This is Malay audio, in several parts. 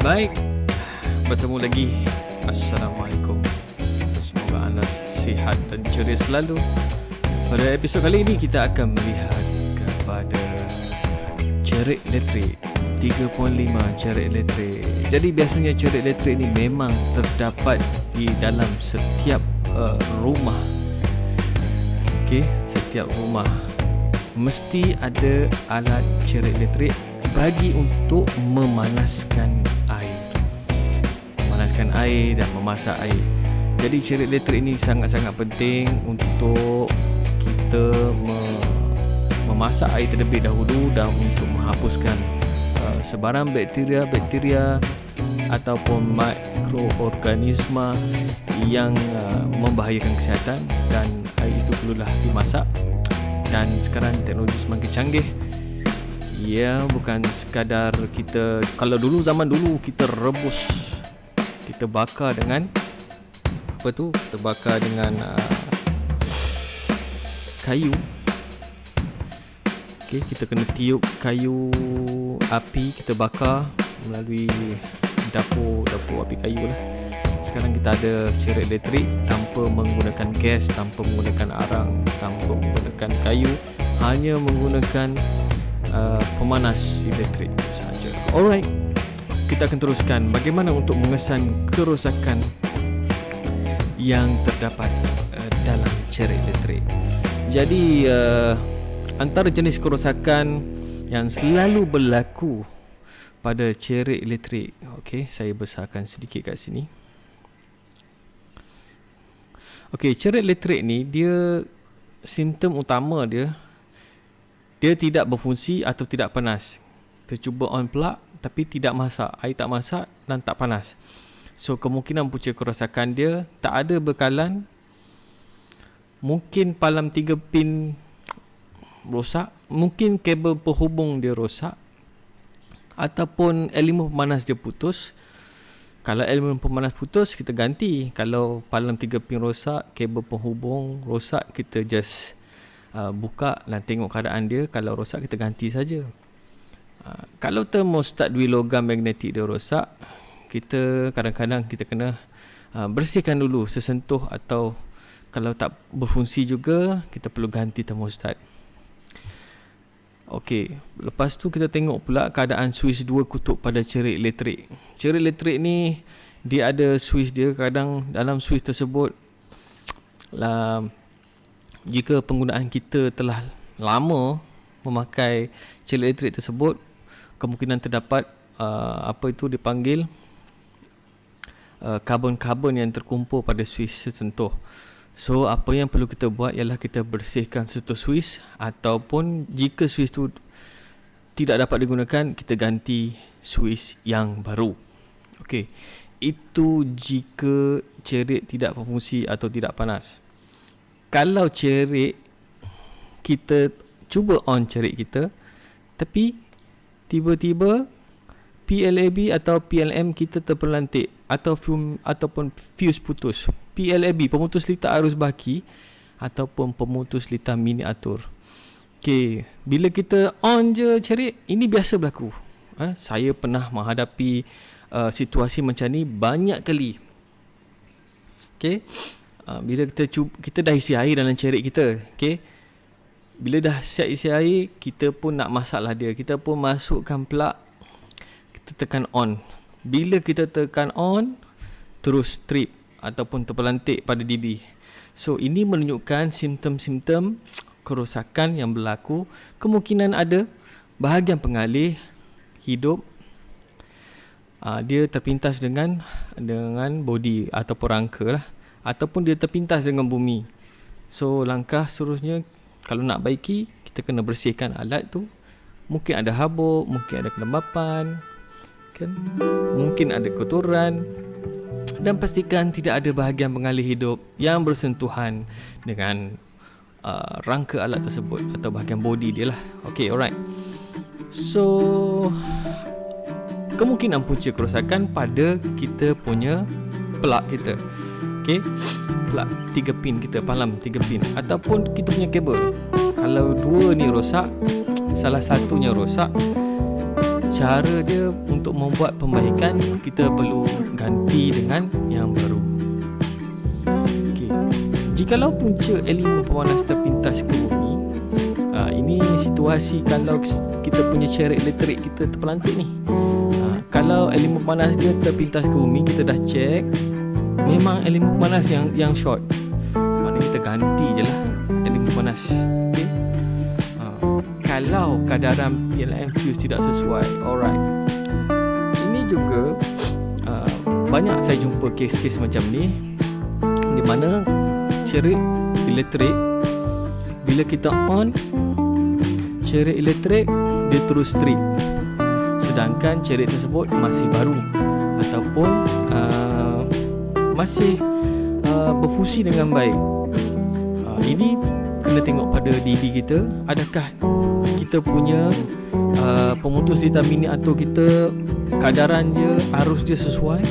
Baik, bertemu lagi. Assalamualaikum. Semoga anda sihat dan ceria selalu. Pada episod kali ini kita akan melihat kepada cerik elektrik 3.5 cerik elektrik. Jadi biasanya cerik elektrik ini memang terdapat di dalam setiap rumah. Okey, setiap rumah mesti ada alat cerik elektrik bagi untuk memanaskan air dan memasak air. Jadi cerik elektrik ini sangat-sangat penting untuk kita memasak air terlebih dahulu dan untuk menghapuskan sebarang bakteria ataupun mikroorganisma yang membahayakan kesihatan, dan air itu perlulah dimasak. Dan sekarang teknologi semakin canggih. Ya, bukan sekadar kita, kalau zaman dulu kita rebus, kita bakar dengan kita bakar dengan kayu. Okey, kita kena tiup kayu api, kita bakar melalui dapur api kayu lah. Sekarang kita ada cerik elektrik tanpa menggunakan gas, tanpa menggunakan arang, tanpa menggunakan kayu, hanya menggunakan pemanas elektrik saja. Alright, kita akan teruskan bagaimana untuk mengesan kerosakan yang terdapat dalam cerik elektrik. Jadi antara jenis kerosakan yang selalu berlaku pada cerik elektrik. Okey, saya besarkan sedikit kat sini. Okey, cerik elektrik ni dia simptom utama dia tidak berfungsi atau tidak panas. Kita cuba on plug tapi tidak masak, air tak masak dan tak panas. So kemungkinan punca kerosakan dia tak ada bekalan. Mungkin palam 3 pin rosak, mungkin kabel penghubung dia rosak, ataupun elemen pemanas dia putus. Kalau elemen pemanas putus, kita ganti. Kalau palam 3 pin rosak, kabel penghubung rosak, kita just buka dan tengok keadaan dia. Kalau rosak, kita ganti saja. Kalau termostat dui logam magnetik dia rosak, kita kadang-kadang kita kena bersihkan dulu sesentuh, atau kalau tak berfungsi juga, kita perlu ganti termostat. Okey, lepas tu kita tengok pula keadaan switch 2 kutub pada cerik elektrik. Cerik elektrik ni dia ada switch dia. Kadang dalam switch tersebut jika penggunaan kita telah lama memakai cerik elektrik tersebut, kemungkinan terdapat apa itu dipanggil karbon-karbon yang terkumpul pada switch tersentuh. So apa yang perlu kita buat ialah kita bersihkan satu switch, ataupun jika switch tu tidak dapat digunakan, kita ganti switch yang baru. Okey, itu jika cerik tidak berfungsi atau tidak panas. Kalau cerik, kita cuba on cerik kita, tapi tiba-tiba PLAB atau PLM kita terpelantik, ataupun fuse putus. PLAB, pemutus litar arus baki, ataupun pemutus litar miniatur. Okey, bila kita on je cerik, ini biasa berlaku. Saya pernah menghadapi situasi macam ni banyak kali. Okey, bila kita dah isi air dalam cerik kita, okey, bila dah siap isi air, kita pun nak masaklah dia. Kita pun masukkan plug, kita tekan on. Bila kita tekan on, terus trip ataupun terpelantik pada DB. So ini menunjukkan simptom-simptom kerosakan yang berlaku. Kemungkinan ada bahagian pengalih hidup, dia terpintas dengan body ataupun rangka lah, ataupun dia terpintas dengan bumi. So langkah seterusnya, kalau nak baiki, kita kena bersihkan alat tu. Mungkin ada habuk, mungkin ada kelembapan, kan? Mungkin ada kotoran, dan pastikan tidak ada bahagian pengalih hidup yang bersentuhan dengan rangka alat tersebut atau bahagian body dia lah. Okay, alright. So kemungkinan punca kerosakan pada kita punya plug kita. Okay, plug 3 pin kita, palam 3 pin, ataupun kita punya kabel. Kalau dua ni rosak, salah satunya rosak, cara dia untuk membuat pembaikan, kita perlu ganti dengan yang baru. Okey. Jikalau punca elemen pemanas terpintas ke bumi, ini situasi kalau kita punya cerik elektrik kita terpelantik ni. Kalau elemen panas dia terpintas ke bumi, kita dah check memang elemen panas yang short, maknanya kita ganti je lah elemen panas. Okay? Kalau kadaran PLN fuse tidak sesuai, alright, ini juga banyak saya jumpa kes-kes macam ni, di mana cerik elektrik bila kita on, cerik elektrik dia terus trip, sedangkan cerik tersebut masih baru ataupun masih berfungsi dengan baik. Ini kena tengok pada DB kita, adakah kita punya pemutus determinator kita kadaran dia, arus dia sesuai.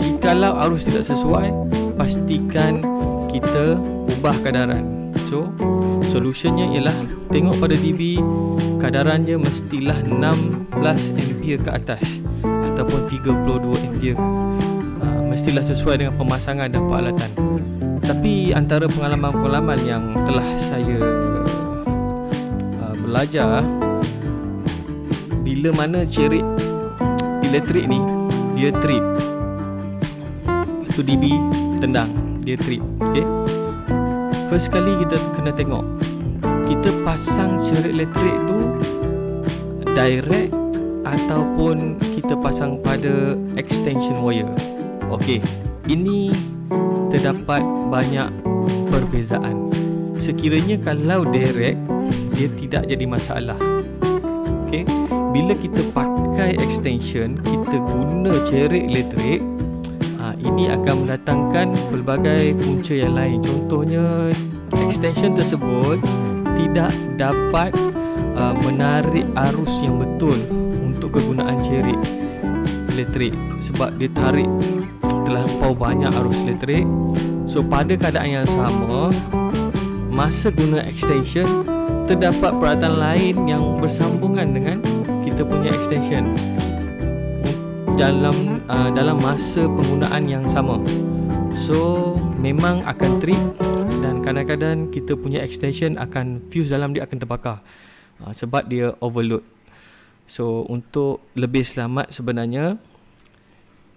Jikalau arus tidak sesuai, pastikan kita ubah kadaran. So solutionnya ialah tengok pada DB, kadaran dia mestilah 16 ampere ke atas ataupun 32 ampere. Mestilah sesuai dengan pemasangan dan peralatan. Tapi antara pengalaman-pengalaman yang telah saya belajar, bila mana cerik elektrik ni dia trip, tu DB tendang, dia trip. Okay? First kali kita kena tengok, kita pasang cerik elektrik tu direct ataupun kita pasang pada extension wire. Okey, ini terdapat banyak perbezaan. Sekiranya kalau direct, dia tidak jadi masalah. Okey, bila kita pakai extension, kita guna cerik elektrik, ini akan mendatangkan pelbagai punca yang lain. Contohnya, extension tersebut tidak dapat menarik arus yang betul untuk kegunaan cerik elektrik sebab dia tarik terlampau banyak arus elektrik. So pada keadaan yang sama, masa guna extension, terdapat peralatan lain yang bersambungan dengan kita punya extension dalam masa penggunaan yang sama. So memang akan trip dan kadang-kadang kita punya extension akan fuse dalam dia akan terbakar sebab dia overload. So untuk lebih selamat, sebenarnya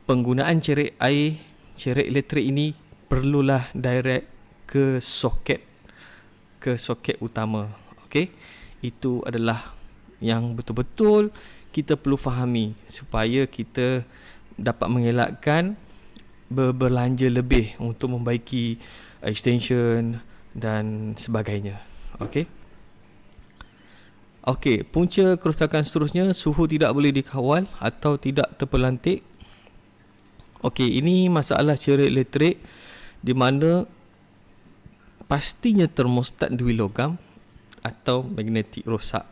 penggunaan cerik air, cerik elektrik ini perlulah direct ke soket utama. Okey, itu adalah yang betul-betul kita perlu fahami supaya kita dapat mengelakkan berbelanja lebih untuk membaiki extension dan sebagainya. Okey. Okey, punca kerosakan seterusnya, suhu tidak boleh dikawal atau tidak terpelantik. Okey, ini masalah cerik elektrik di mana pastinya termostat dui logam atau magnetik rosak.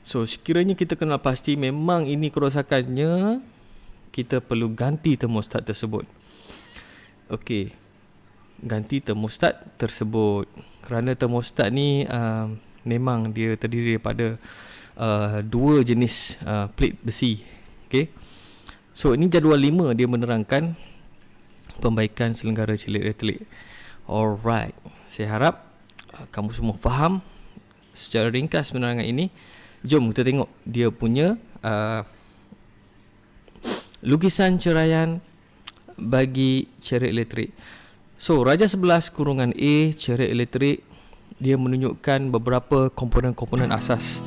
So sekiranya kita kenal pasti memang ini kerosakannya, kita perlu ganti termostat tersebut. Okey, ganti termostat tersebut kerana termostat ni memang dia terdiri daripada dua jenis plate besi. Okey, so ini jadual 5 dia menerangkan pembaikan selenggara cerik elektrik. Alright, saya harap kamu semua faham secara ringkas penerangan ini. Jom kita tengok dia punya lukisan ceraian bagi cerik elektrik. So raja 11 kurungan A cerik elektrik, dia menunjukkan beberapa komponen-komponen asas.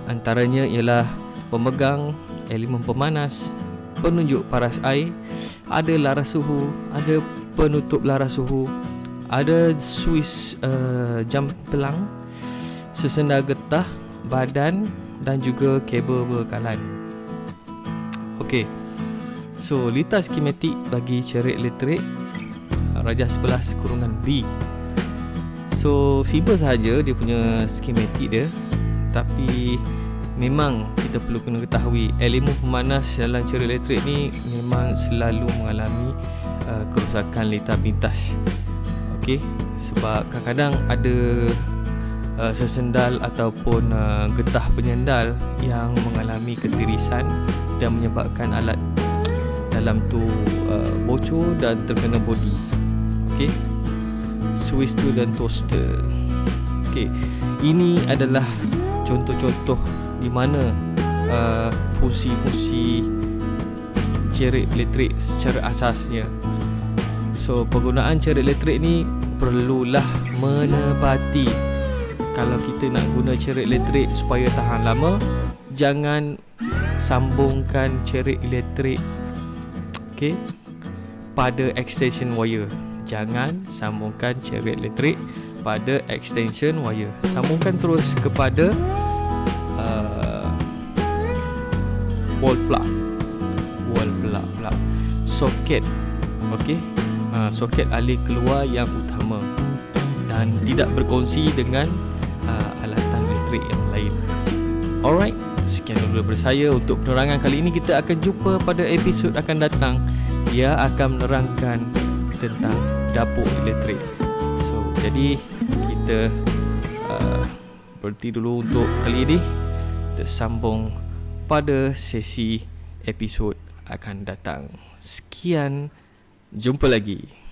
Antaranya ialah pemegang, elemen pemanas, penunjuk paras air, ada laras suhu, ada penutup laras suhu, ada suis jam pelang, sesenda getah, badan dan juga kabel bekalan. Okey, so litas skematik bagi cerik elektrik raja 11 kurungan B. So simple sahaja dia punya skematik dia, tapi memang kita perlu kena ketahui elemen pemanas dalam cerik elektrik ni memang selalu mengalami kerosakan litar pintas. Okey, sebab kadang-kadang ada sesendal ataupun getah penyendal yang mengalami ketirisan dan menyebabkan alat dalam tu bocor dan terkena bodi. Okey, Swiss tool dan toaster. Okey, ini adalah contoh-contoh di mana fungsi-fungsi cerit elektrik secara asasnya. So penggunaan cerit elektrik ni perlulah menepati. Kalau kita nak guna cerit elektrik supaya tahan lama, jangan sambungkan cerit elektrik pada extension wire. Jangan sambungkan cerit elektrik pada extension wire. Sambungkan terus kepada wall plug soket. Soket alih keluar yang utama dan tidak berkongsi dengan alatan elektrik yang lain. Alright, sekian dulu daripada saya untuk penerangan kali ini. Kita akan jumpa pada episod akan datang. Dia akan menerangkan tentang dapur elektrik. So, jadi kita berhenti dulu untuk kali ini. Kita sambung pada sesi episod akan datang. Sekian, jumpa lagi.